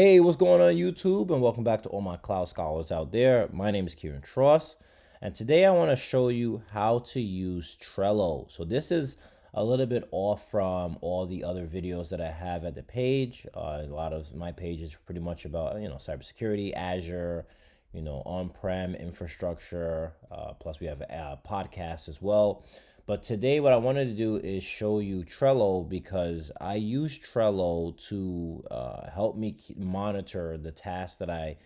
Hey, what's going on YouTube? And welcome back to all my cloud scholars out there. My name is Kieran Truss, and today I want to show you how to use Trello. So this is a little bit off from all the other videos that I have at the page. A lot of my page is pretty much about, cybersecurity, Azure, on-prem infrastructure. Plus we have a podcast as well. But today what I wanted to do is show you Trello because I use Trello to help me monitor the tasks that I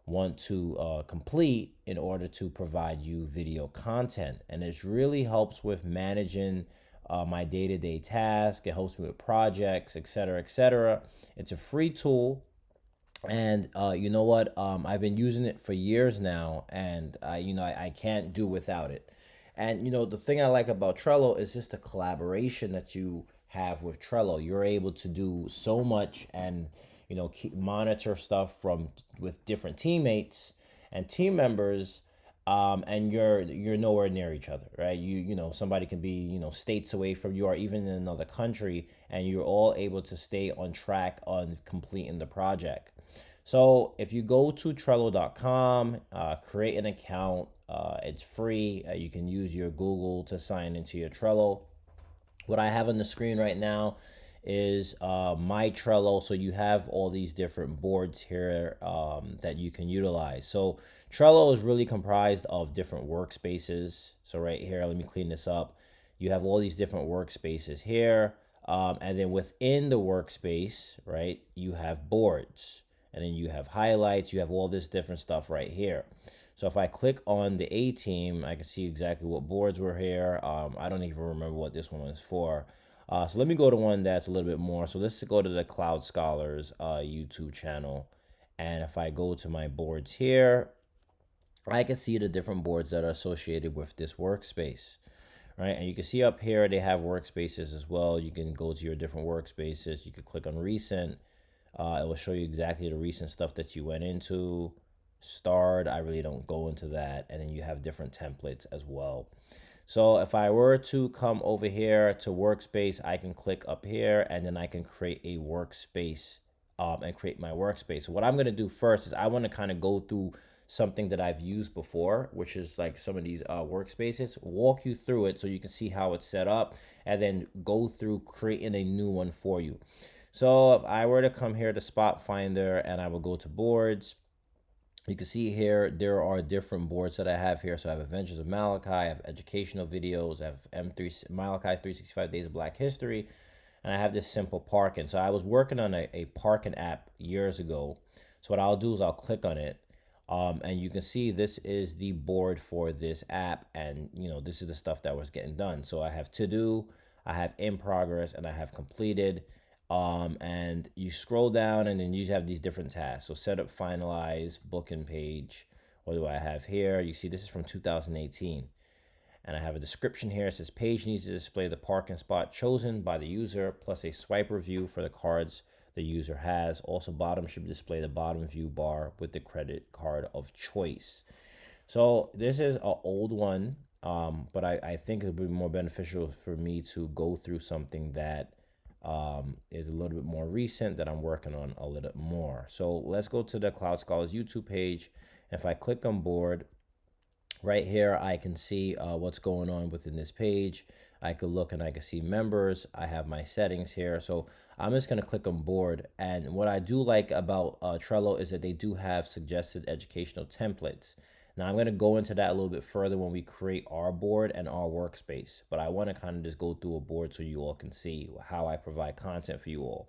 want to complete in order to provide you video content. And it really helps with managing my day-to-day task. It helps me with projects, etc., etc. It's a free tool. And you know what? I've been using it for years now, and I can't do without it. And the thing I like about Trello is just the collaboration that you have with Trello. You're able to do so much and keep monitor stuff from with different teammates and team members. And you're nowhere near each other, right? Somebody can be states away from you or even in another country, and you're all able to stay on track on completing the project. So if you go to Trello.com, create an account, it's free. You can use your Google to sign into your Trello. What I have on the screen right now is my Trello. So you have all these different boards here that you can utilize. So Trello is really comprised of different workspaces. So right here, let me clean this up. You have all these different workspaces here. And then within the workspace, right, you have boards. And then you have highlights, you have all this different stuff right here. So if I click on the A team, I can see exactly what boards were here. I don't even remember what this one was for. So let me go to one that's a little bit more. So let's go to the Cloud Scholars YouTube channel. And if I go to my boards here, I can see the different boards that are associated with this workspace. Right, and you can see up here they have workspaces as well. You can go to your different workspaces. You can click on recent. It will show you exactly the recent stuff that you went into. Starred, I really don't go into that. And then you have different templates as well. So if I were to come over here to workspace, I can click up here and then I can create a workspace and create my workspace. So what I'm going to do first is I want to kind of go through something that I've used before, which is like some of these workspaces, walk you through it so you can see how it's set up and then go through creating a new one for you. So if I were to come here to Spot Finder and I will go to boards, you can see here there are different boards that I have here. So I have Adventures of Malachi, I have educational videos, I have Malachi 365 Days of Black History, and I have this simple parking. So I was working on a parking app years ago. So what I'll do is I'll click on it. And you can see this is the board for this app, and this is the stuff that was getting done. So I have to do, I have in progress, and I have completed. And you scroll down and then you have these different tasks. So set up, finalize, booking page. What do I have here? You see this is from 2018. And I have a description here. It says page needs to display the parking spot chosen by the user plus a swipe review for the cards the user has. Also bottom should display the bottom view bar with the credit card of choice. So this is an old one, but I think it would be more beneficial for me to go through something that is a little bit more recent that I'm working on a little bit more. So let's go to the Cloud Scholars YouTube page. If I click on board, right here, I can see what's going on within this page. I could look and I can see members. I have my settings here. So I'm just going to click on board. And what I do like about Trello is that they do have suggested educational templates. Now I'm going to go into that a little bit further when we create our board and our workspace, but I want to kind of just go through a board so you all can see how I provide content for you all.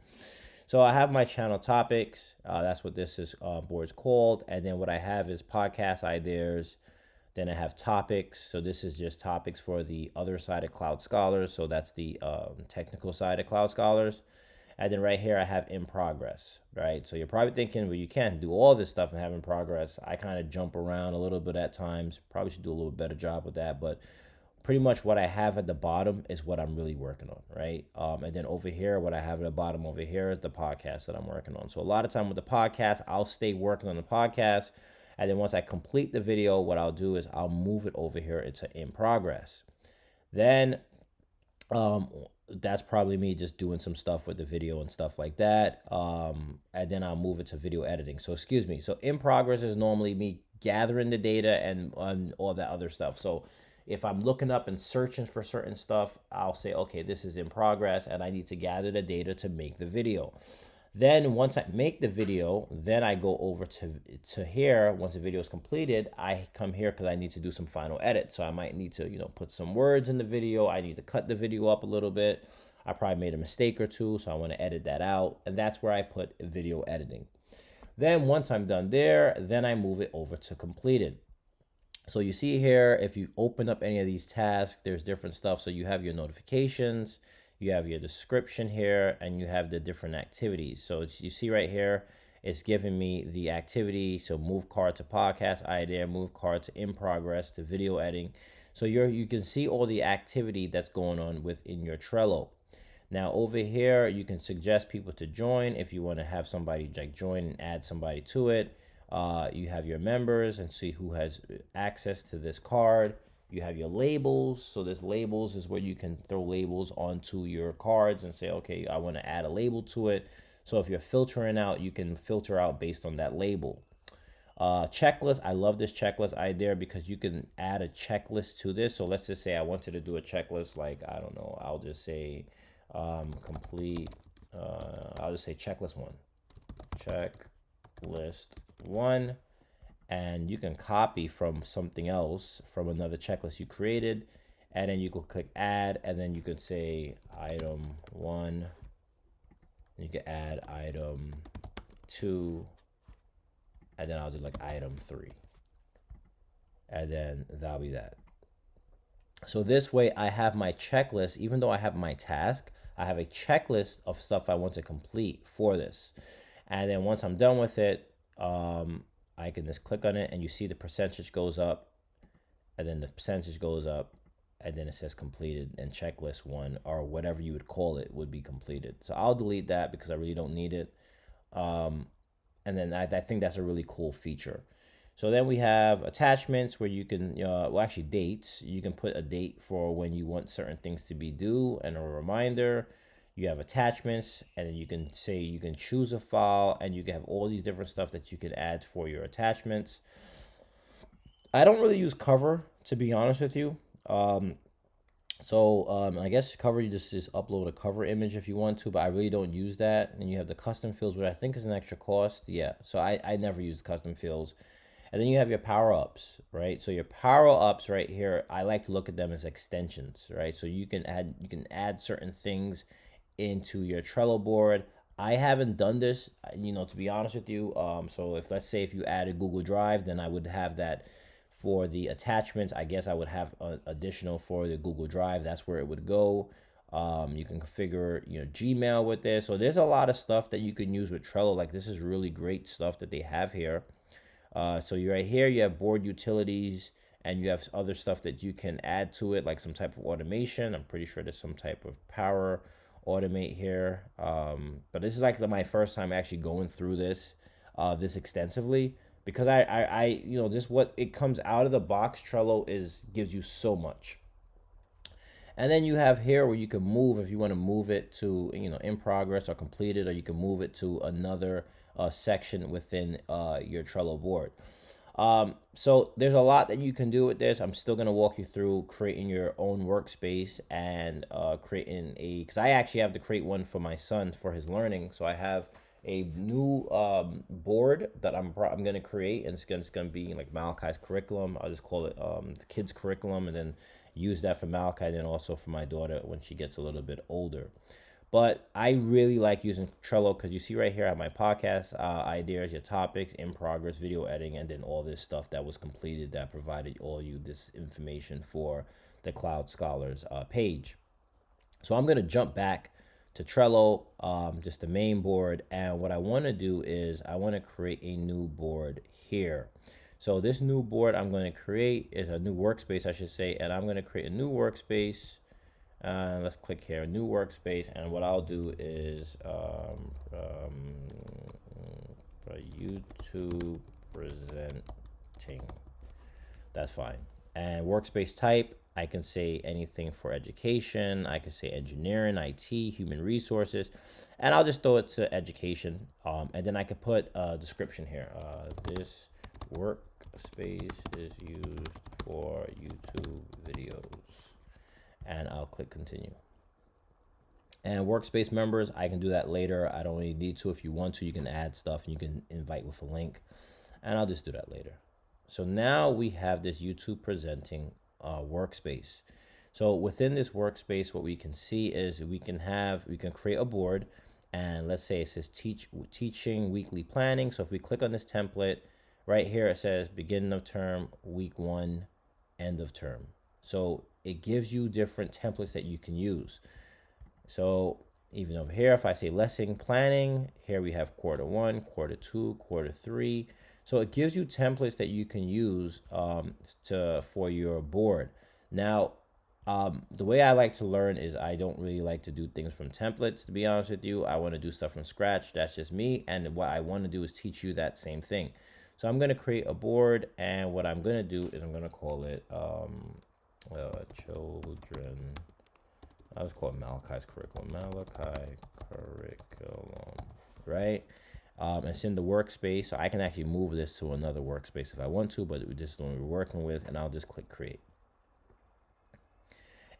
So I have my channel topics. That's what this is board's called. And then what I have is podcast ideas. Then I have topics. So this is just topics for the other side of Cloud Scholars. So that's the technical side of Cloud Scholars. And then right here, I have in progress, right? So you're probably thinking, well, you can't do all this stuff and have in progress. I kind of jump around a little bit at times. Probably should do a little better job with that. But pretty much what I have at the bottom is what I'm really working on, right? And then over here, what I have at the bottom over here is the podcast that I'm working on. So a lot of time with the podcast, I'll stay working on the podcast. And then once I complete the video, what I'll do is I'll move it over here into in progress. Then that's probably me just doing some stuff with the video and stuff like that. And then I'll move it to video editing. So excuse me. So in progress is normally me gathering the data and all that other stuff. So if I'm looking up and searching for certain stuff, I'll say, okay, this is in progress and I need to gather the data to make the video. Then once I make the video, then I go over to here. Once the video is completed, I come here because I need to do some final edits. So I might need to, put some words in the video. I need to cut the video up a little bit. I probably made a mistake or two, so I want to edit that out. And that's where I put video editing. Then once I'm done there, then I move it over to completed. So you see here, if you open up any of these tasks, there's different stuff. So you have your notifications, you have your description here, and you have the different activities. So you see right here, it's giving me the activity. So move card to podcast idea, move card to in progress to video editing. So you can see all the activity that's going on within your Trello. Now over here, you can suggest people to join if you want to have somebody like join and add somebody to it. You have your members and see who has access to this card. You have your labels. So this labels is where you can throw labels onto your cards and say, okay, I want to add a label to it. So if you're filtering out, you can filter out based on that label. Checklist. I love this checklist idea because you can add a checklist to this. So let's just say I wanted to do a checklist like, I don't know, I'll just say complete, I'll just say checklist 1. Checklist 1. And you can copy from something else, from another checklist you created, and then you can click add, and then you can say item 1, you can add item 2, and then I'll do like item 3, and then that'll be that. So this way I have my checklist. Even though I have my task, I have a checklist of stuff I want to complete for this. And then once I'm done with it, I can just click on it and you see the percentage goes up, and then the percentage goes up, and then it says completed, and checklist 1 or whatever you would call it would be completed. So I'll delete that because I really don't need it. And then I think that's a really cool feature. So then we have attachments where you can, well, actually dates. You can put a date for when you want certain things to be due and a reminder. You have attachments, and then you can say you can choose a file, and you can have all these different stuff that you can add for your attachments. I don't really use cover, to be honest with you. I guess cover, you just upload a cover image if you want to, but I really don't use that. And you have the custom fields, which I think is an extra cost. Yeah, so I never use custom fields. And then you have your power-ups, right? So your power-ups right here, I like to look at them as extensions, right? So you can add certain things into your Trello board. I haven't done this, to be honest with you. So let's say if you added Google Drive, then I would have that for the attachments. I guess I would have additional for the Google Drive. That's where it would go. You can configure, Gmail with this. So there's a lot of stuff that you can use with Trello. Like this is really great stuff that they have here. So you're right here, you have board utilities, and you have other stuff that you can add to it, like some type of automation. I'm pretty sure there's some type of power automate here. But this is like my first time actually going through this extensively, because I this what it comes out of the box. Trello gives you so much. And then you have here where you can move, if you want to move it to, in progress or completed, or you can move it to another section within your Trello board. So there's a lot that you can do with this. I'm still going to walk you through creating your own workspace and creating because I actually have to create one for my son for his learning. So I have a new board that I'm going to create, and it's going to be like Malachi's curriculum. I'll just call it the kids curriculum, and then use that for Malachi, and then also for my daughter when she gets a little bit older. But I really like using Trello because you see right here I have my podcast ideas, your topics, in progress, video editing, and then all this stuff that was completed that provided all you this information for the Cloud Scholars page. So I'm going to jump back to Trello, just the main board. And what I want to do is I want to create a new board here. So this new board I'm going to create is a new workspace, I should say, and I'm going to create a new workspace. Let's click here, new workspace, and what I'll do is YouTube presenting. That's fine. And workspace type, I can say anything for education. I can say engineering, IT, human resources, and I'll just throw it to education. And then I could put a description here. This workspace is used for YouTube videos, and I'll click continue. And workspace members, I can do that later. I don't really need to. If you want to, you can add stuff and you can invite with a link, and I'll just do that later. So now we have this YouTube presenting workspace. So within this workspace, what we can see is we can create a board, and let's say it says teaching weekly planning. So if we click on this template right here, it says beginning of term, week 1, end of term. So it gives you different templates that you can use. So even over here, if I say lesson planning, here we have quarter 1, quarter 2, quarter 3. So it gives you templates that you can use for your board. Now, the way I like to learn is I don't really like to do things from templates, to be honest with you. I want to do stuff from scratch. That's just me. And what I want to do is teach you that same thing. So I'm going to create a board, and what I'm going to do is I'm going to call it children. I'll just call it Malachi's curriculum. Malachi curriculum, right? And it's in the workspace, so I can actually move this to another workspace if I want to, but this is the one we're working with, and I'll just click create.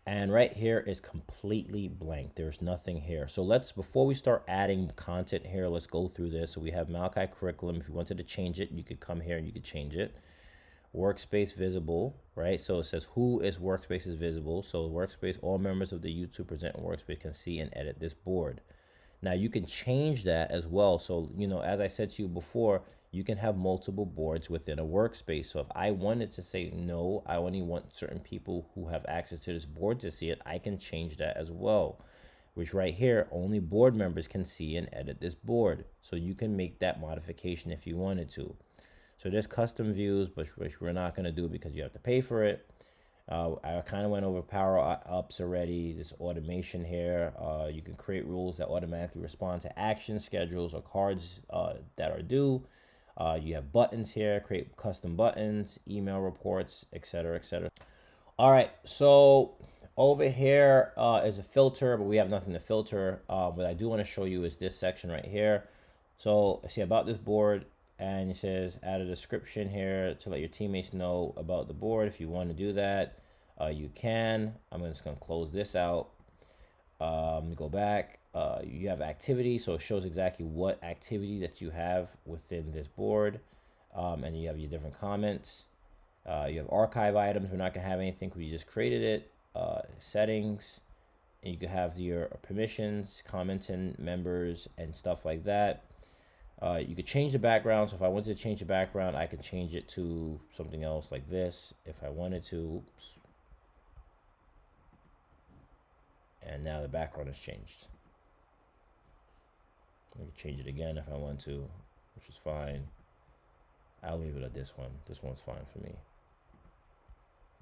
And right here is completely blank. There's nothing here. So before we start adding content here, let's go through this. So we have Malachi curriculum. If you wanted to change it, you could come here and you could change it. Workspace visible, right? So it says who is workspace is visible. So workspace, all members of the YouTube present workspace can see and edit this board. Now you can change that as well. So, as I said to you before, you can have multiple boards within a workspace. So if I wanted to say, no, I only want certain people who have access to this board to see it, I can change that as well, which right here, only board members can see and edit this board. So you can make that modification if you wanted to. So there's custom views, which we're not going to do because you have to pay for it. I kind of went over power ups already. This automation here. You can create rules that automatically respond to action schedules or cards that are due. You have buttons here, create custom buttons, email reports, etc., etc. All right, so over here is a filter, but we have nothing to filter. What I do want to show you is this section right here. So see about this board. And it says add a description here to let your teammates know about the board. If you want to do that, you can. I'm just going to close this out. Go back. You have activity, so it shows exactly what activity that you have within this board. And you have your different comments. You have archive items. We're not going to have anything because we just created it. Settings. And you can have your permissions, commenting members, and stuff like that. You could change the background. So if I wanted to change the background, I could change it to something else like this if I wanted to. Oops. And now the background has changed. I can change it again if I want to, which is fine. I'll leave it at this one. This one's fine for me.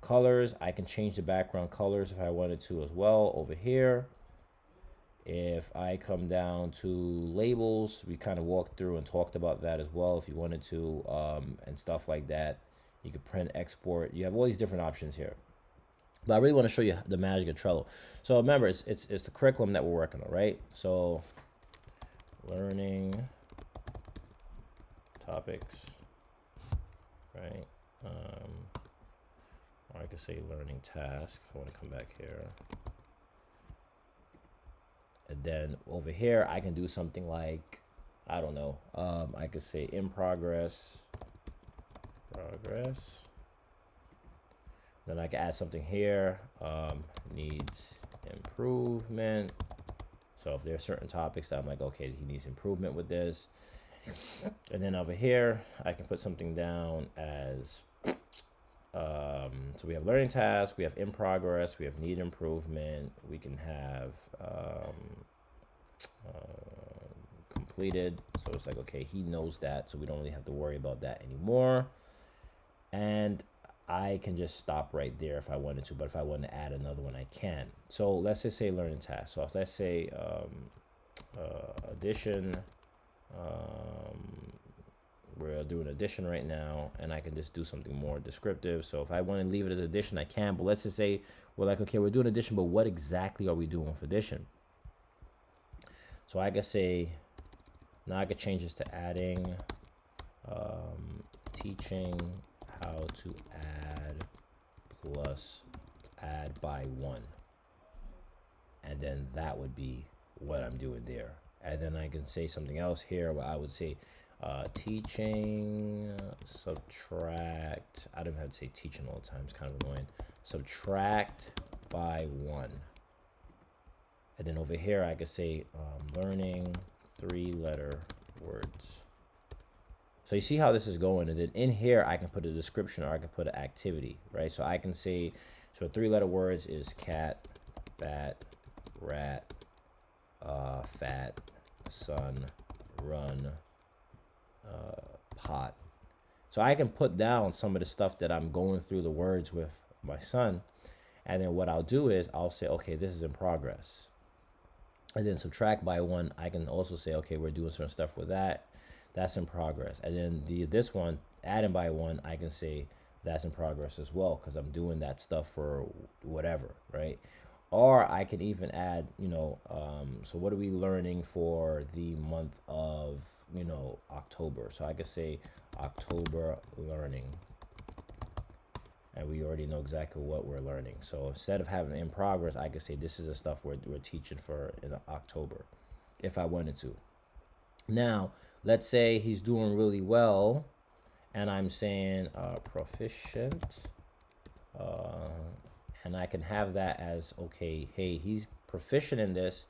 Colors, I can change the background colors if I wanted to as well over here. If I come down to labels, we kind of walked through and talked about that as well if you wanted to, and stuff like that. You could print, export. You have all these different options here. But I really want to show you the magic of Trello. So remember, it's the curriculum that we're working on, right? So learning topics, right? Or I could say learning task if I want to come back here. And then over here, I can do something like, I don't know, I could say in progress. Then I can add something here, needs improvement. So if there are certain topics that I'm like, okay, he needs improvement with this. And then over here, I can put something down as, so we have learning tasks, we have in progress, we have need improvement, we can have completed. So it's like, okay, he knows that, so we don't really have to worry about that anymore. And I can just stop right there if I wanted to, but if I want to add another one, I can. So let's just say learning task. So let's say addition, we're doing addition right now, and I can just do something more descriptive. So if I want to leave it as addition, I can, but let's just say we're like, okay, we're doing addition, but what exactly are we doing with addition? So I could say, now I could change this to adding, teaching how to add plus add by 1. And then that would be what I'm doing there. And then I can say something else here where I would say teaching subtract. I don't have to say teaching all the time, it's kind of annoying. Subtract by 1. And then over here I could say learning 3-letter words. So you see how this is going, and then in here I can put a description or I can put an activity, right? So I can say, so 3-letter words is cat, bat, rat, fat, sun, run, pot. So I can put down some of the stuff that I'm going through the words with my son, and then what I'll do is I'll say, okay, this is in progress. And then subtract by 1, I can also say, okay, we're doing certain stuff with that. That's in progress. And then this one, adding by 1, I can say that's in progress as well, because I'm doing that stuff for whatever, right? Or I can even add, so what are we learning for the month of, October? So I could say October learning. And we already know exactly what we're learning. So instead of having in progress, I could say this is the stuff we're teaching for in October, if I wanted to. Now, let's say he's doing really well, and I'm saying proficient, and I can have that as, okay, hey, he's proficient in this,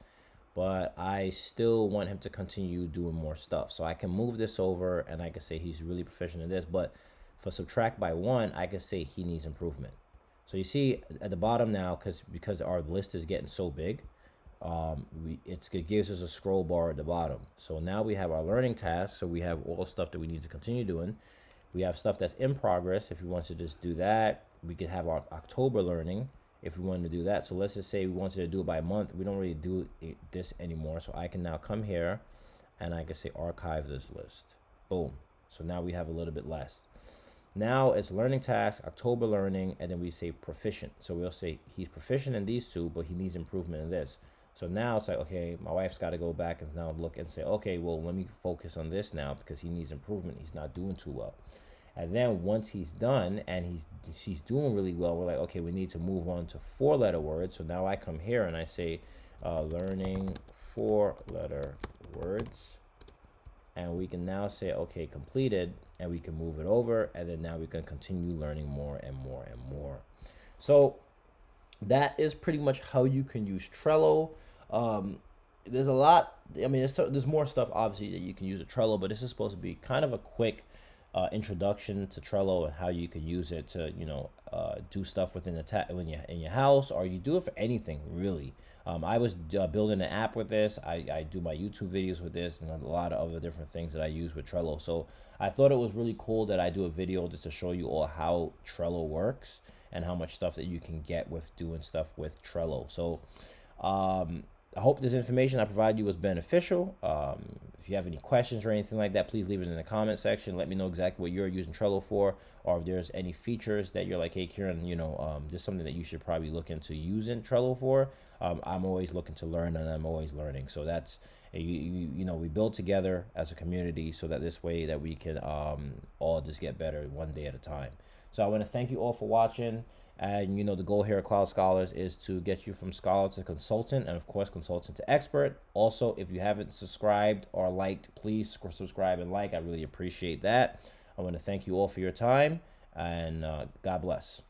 but I still want him to continue doing more stuff. So I can move this over, and I can say he's really proficient in this, but for subtract by 1, I can say he needs improvement. So you see at the bottom now, because our list is getting so big, it gives us a scroll bar at the bottom. So now we have our learning tasks. So we have all stuff that we need to continue doing. We have stuff that's in progress. If we want to just do that, we could have our October learning if we wanted to do that. So let's just say we wanted to do it by month. We don't really do this anymore. So I can now come here and I can say archive this list. Boom. So now we have a little bit less. Now it's learning tasks, October learning, and then we say proficient. So we'll say he's proficient in these 2, but he needs improvement in this. So now it's like, okay, my wife's got to go back and now look and say, okay, well, let me focus on this now because he needs improvement. He's not doing too well. And then once he's done and she's doing really well, we're like, okay, we need to move on to 4-letter words. So now I come here and I say learning 4-letter words. And we can now say, okay, completed, and we can move it over, and then now we can continue learning more and more and more. So that is pretty much how you can use Trello. There's a lot, there's more stuff obviously that you can use a Trello, but this is supposed to be kind of a quick introduction to Trello and how you can use it to, do stuff within in your house, or you do it for anything really. I was building an app with this. I do my YouTube videos with this, and a lot of other different things that I use with Trello. So I thought it was really cool that I do a video just to show you all how Trello works and how much stuff that you can get with doing stuff with Trello. So I hope this information I provide you was beneficial. If you have any questions or anything like that, please leave it in the comment section. Let me know exactly what you're using Trello for, or if there's any features that you're like, hey, Kieran, this is something that you should probably look into using Trello for. I'm always looking to learn, and I'm always learning. So that's, we build together as a community so that this way that we can all just get better one day at a time. So I want to thank you all for watching. And the goal here at Cloud Scholars is to get you from scholar to consultant, and of course consultant to expert. Also, if you haven't subscribed or liked, please subscribe and like. I really appreciate that. I want to thank you all for your time, and God bless.